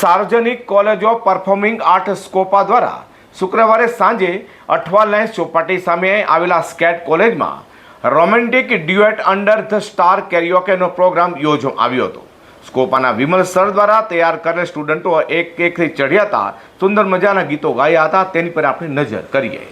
સાર્વજનિક college of performing art સ્કોપા દ્વારા શુક્રવારે સાંજે અઠવા લાઇન્સ ચોપાટી સામે આવેલા સ્કેટ કોલેજમાં romantic duet under the star કેરિયોકેનો પ્રોગ્રામ યોજવામાં આવ્યો હતો. સ્કોપાના વિમલ સર દ્વારા તૈયાર કરેલ સ્ટુડન્ટો એકથી ચઢ્યા હતા, સુંદર મજાના ગીતો ગાયા હતા. તેની પર આપણે નજર કરીએ.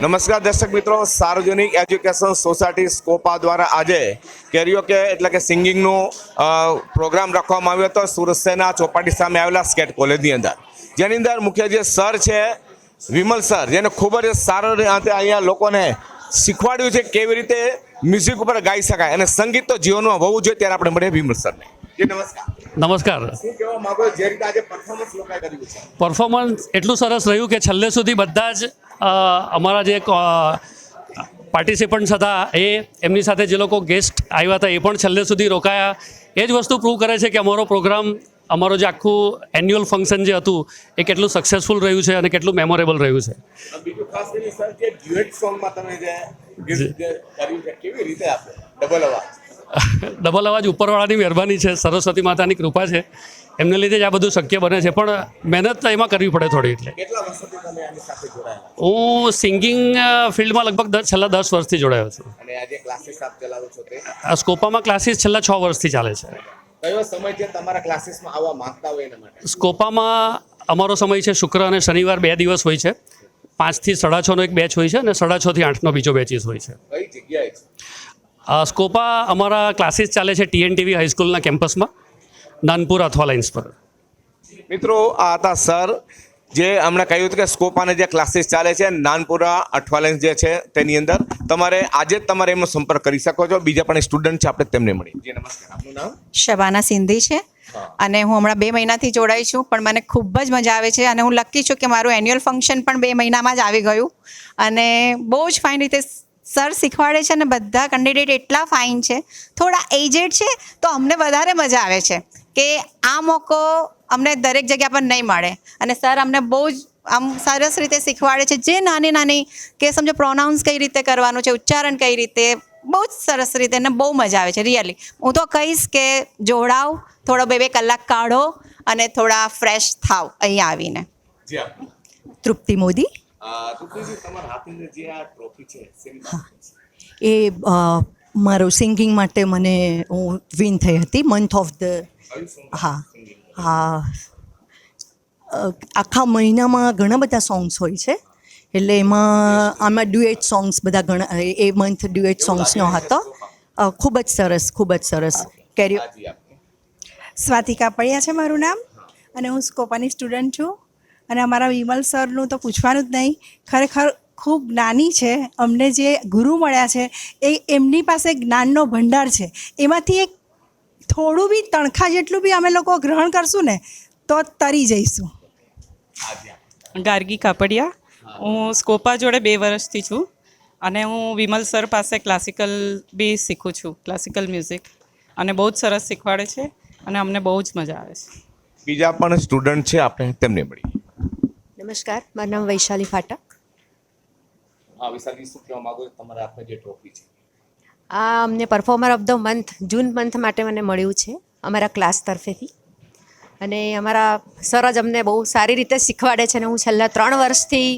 નમસ્કાર દર્શક મિત્રો, સાર્વજનિક એજ્યુકેશન સોસાયટી સ્કોપા દ્વારા આજે કેરિયોકે એટલે કે સિંગિંગનો પ્રોગ્રામ રાખવામાં આવ્યો હતો સુરત શહેરના ચોપાટી સામે આવેલા સ્કેટ કોલેજની અંદર, જેની અંદર મુખ્ય જે સર છે વિમલ સર, જેને ખૂબ જ સારો રીતે અહીંયા લોકોને શીખવાડ્યું છે કેવી રીતે મ્યુઝિક ઉપર ગાઈ શકાય અને સંગીત તો જીવનમાં હોવું જોઈએ. ત્યારે આપણે મળીએ વિમલ સરને. નમસ્કાર. શું કહેવા માંગો જે રીતે આજે પરફોર્મન્સ લોકોએ કર્યું છે? પરફોર્મન્સ એટલું સરસ રહ્યું કે છેલ્લે સુધી બધા જ અમારા જે પાર્ટિસિપન્ટ્સ હતા એમની સાથે જે લોકો ગેસ્ટ આવ્યા હતા એ પણ છેલ્લે સુધી રોકાયા. એ જ વસ્તુ પ્રૂવ કરે છે કે અમારો પ્રોગ્રામ, અમારો જે આખું એન્યુઅલ ફંક્શન જે હતું એ કેટલું સક્સેસફુલ રહ્યું છે અને કેટલું મેમોરેબલ રહ્યું છે. બીજું ખાસ કરીને સર જે ડ્યુએટ સોંગમાં તમે જે કર્યું છે કેવી રીતે આપે ડબલ અવાજ ઉપરવાળાની મહેરબાની છે, સરસ્વતી માતાની કૃપા છે, એમને લીધે જ આ બધું શક્ય બને છે. પણ મહેનત તો એમાં કરવી પડે થોડી. એટલે કેટલા વર્ષોથી તમે આની સાથે જોડાયા? હું સિંગિંગ ફિલ્ડમાં લગભગ છેલ્લા 10 વર્ષથી જોડાયો છું. અને આજે ક્લાસીસ આપ ચલાવો છો તે? આ સ્કોપામાં ક્લાસીસ છેલ્લા 6 વર્ષથી ચાલે છે. કયો સમય છે તમારા ક્લાસીસમાં આવવા માંગતા હોય એના માટે? સ્કોપામાં અમારો સમય છે શુક્ર અને શનિવાર 2 દિવસ હોય છે. 5 થી 6:30નો એક બેચ હોય છે અને 6:30 થી 8નો બીજો બેચીસ હોય છે. કઈ જગ્યાએ છે સ્કોપા? અમારા ક્લાસીસ ચાલે છે TNTV હાઈસ્કૂલના કેમ્પસમાં, નાનપુર અથવા લાઇન્સ પર. મિત્રો, આ હતા સર જે હમણાં કહ્યું હતું કે સ્કોપાને જે ક્લાસીસ ચાલે છે નાનપુરા અઠવા લાઇન્સ જે છે તેની અંદર તમારે આજે જ તમારે એમનો સંપર્ક કરી શકો છો. બીજા પણ સ્ટુડન્ટ છે, આપણે તેમને મળી. જી નમસ્કાર, આપનું નામ? શબાના સિંધી છે અને હું હમણાં 2 મહિનાથી જોડાઈ છું, પણ મને ખૂબ જ મજા આવે છે અને હું લકી છું કે મારું એન્યુઅલ ફંક્શન પણ 2 મહિનામાં જ આવી ગયું અને બહુ જ ફાઇન રીતે સર શીખવાડે છે અને બધા કેન્ડિડેટ એટલા ફાઇન છે. થોડા એજેડ છે તો અમને વધારે મજા આવે છે કે આ મોકો અમને દરેક જગ્યા પર નહીં મળે અને સર અમને બહુ જ આમ સરસ રીતે શીખવાડે છે. જે નાની કે સમજો પ્રોનાઉન્સ કઈ રીતે કરવાનું છે, ઉચ્ચારણ કઈ રીતે, બહુ જ સરસ રીતે અને બહુ મજા આવે છે. રિયલી હું તો કહીશ કે જોડાવ, થોડો 2 કલાક કાઢો અને થોડા ફ્રેશ થાવ અહીંયા આવીને. તૃપ્તિ મોદી. એ મારો સિંગિંગ માટે હું વિન થઈ હતી મંથ ઓફ ધ. હા, આખા મહિનામાં ઘણા બધા સોંગ્સ હોય છે, એટલે આમાં ડ્યુએટ સોંગ્સ બધા ઘણા, એ મંથ ડ્યુએટ સોંગ્સનો હતો. ખૂબ જ સરસ. સ્વાતિ કાપડિયા છે મારું નામ અને હું સ્કોપાની સ્ટુડન્ટ છું. અને અમારા વિમલ સરનું તો પૂછવાનું જ નહીં, ખરેખર ખૂબ નાની છે. અમને જે ગુરુ મળ્યા છે એ એમની પાસે જ્ઞાનનો ભંડાર છે. એમાંથી એક થોડું બી તણખા જેટલું બી અમે લોકો ગ્રહણ કરશું ને તો તરી જઈશું. ગાર્ગી કાપડિયા. હું સ્કોપા જોડે 2 વર્ષથી છું અને હું વિમલ સર પાસે ક્લાસિકલ બી શીખું છું, ક્લાસિકલ મ્યુઝિક, અને બહુ જ સરસ શીખવાડે છે અને અમને બહુ જ મજા આવે છે. બીજા પણ સ્ટુડન્ટ છે, આપણે તેમને મળીએ. નમસ્કાર, મારું નામ વૈશાલી ફાટક. આ વિશાલજી, શું કહેવા માંગો છો તમારા હાથમાં જે ટ્રોફી છે? આ અમને performer of the month June month માટે મને મળ્યું છે અમારા ક્લાસ તરફેથી, અને અમારા સર જ અમને બહુ સારી રીતે શીખવાડે છે અને હું છેલ્લા 3 વર્ષથી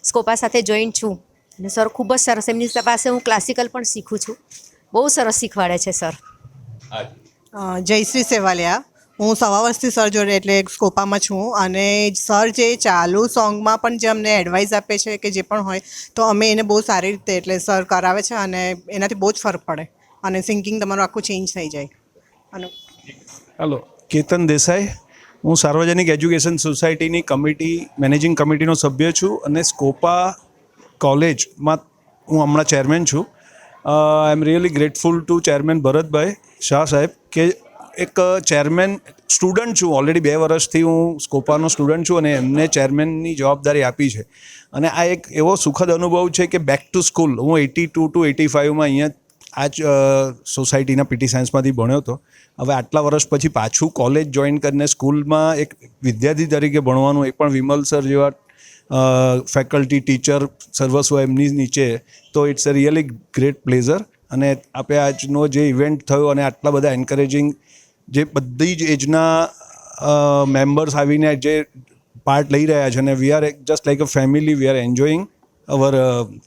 સ્કોપા સાથે જોઈન છું અને સર ખૂબ જ સરસ, એમની પાસે હું ક્લાસિકલ પણ શીખું છું. બહુ સરસ શીખવાડે છે સર. જયશ્રી સેવાલિયા. હું સવા વર્ષથી સર જોડે એટલે સ્કોપામાં છું, અને સર જે ચાલુ સોંગમાં પણ જે અમને એડવાઇસ આપે છે કે જે પણ હોય તો અમે એને બહુ સારી રીતે એટલે સર કરાવે છે અને એનાથી બહુ જ ફરક પડે અને સિંગિંગ તમારું આખું ચેન્જ થઈ જાય. અને હેલો, કેતન દેસાઈ. હું સાર્વજનિક એજ્યુકેશન સોસાયટીની મેનેજિંગ કમિટીનો સભ્ય છું અને સ્કોપા કોલેજમાં હું હમણાં ચેરમેન છું. I am really grateful to chairman Bharatbhai Shah saheb કે એક ચેરમેન સ્ટુડન્ટ છું, ઓલરેડી 2 વર્ષથી હું સ્કોપાનો સ્ટુડન્ટ છું અને એમને ચેરમેનની જવાબદારી આપી છે. અને આ એક એવો સુખદ અનુભવ છે કે બેક ટુ સ્કૂલ. હું 82 to 85માં અહીંયા આ જ સોસાયટીના પીટી સાયન્સમાંથી ભણ્યો હતો. હવે આટલા વર્ષ પછી પાછું કોલેજ જોઈન કરીને સ્કૂલમાં એક વિદ્યાર્થી તરીકે ભણવાનું, એ પણ વિમલ સર જેવા ફેકલ્ટી, ટીચર, સર્વસ્વ એમની નીચે, તો it's a really great pleasure. અને આપણે આજનો જે ઇવેન્ટ થયો અને આટલા બધા એન્કરેજિંગ, જે બધી જ એજના મેમ્બર્સ આવીને જે પાર્ટ લઈ રહ્યા છે, અને we are just like a family, we are enjoying hour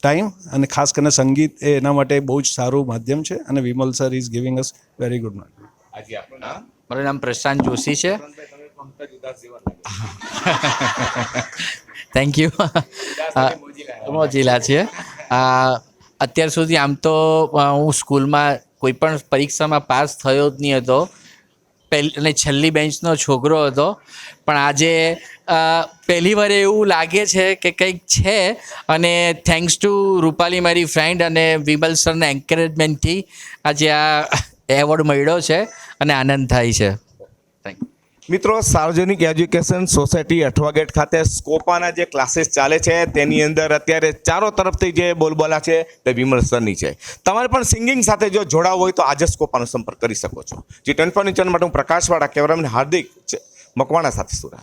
time. અને ખાસ કરીને સંગીત એ એના માટે બહુ જ સારું માધ્યમ છે અને Vimal sir is giving us very good માધ્યમ. મારું નામ પ્રશાંત જોશી છે. Thank you. મોજીલા છે. અત્યાર સુધી આમ તો હું સ્કૂલમાં કોઈ પણ પરીક્ષામાં પાસ થયો જ નહીં હતો, અને છેલ્લી બેન્ચનો છોકરો હતો. પણ આજે પહેલી વાર એવું લાગે છે કે કંઈક છે, અને થેન્ક્સ ટુ રૂપાલી, મારી ફ્રેન્ડ, અને વિમલ સરના એન્કરેજમેન્ટથી આજે આ એવોર્ડ મળ્યો છે અને આનંદ થાય છે. Thank you. મિત્રો, સાર્વજનિક એજ્યુકેશન સોસાયટી અઠવા ગેટ ખાતે સ્કોપાના જે ક્લાસીસ ચાલે છે તેની અંદર અત્યારે ચારો તરફથી જે બોલબાલા છે તે વિમલ સરની છે. તમારે પણ સિંગિંગ સાથે જો જોડાવું હોય તો આજે સ્કોપાનો સંપર્ક કરી શકો છો. G24 ન્યૂઝ માટે હું પ્રકાશવાળા, કેમેરામેન હાર્દિક મકવાણા સાથે સુરત.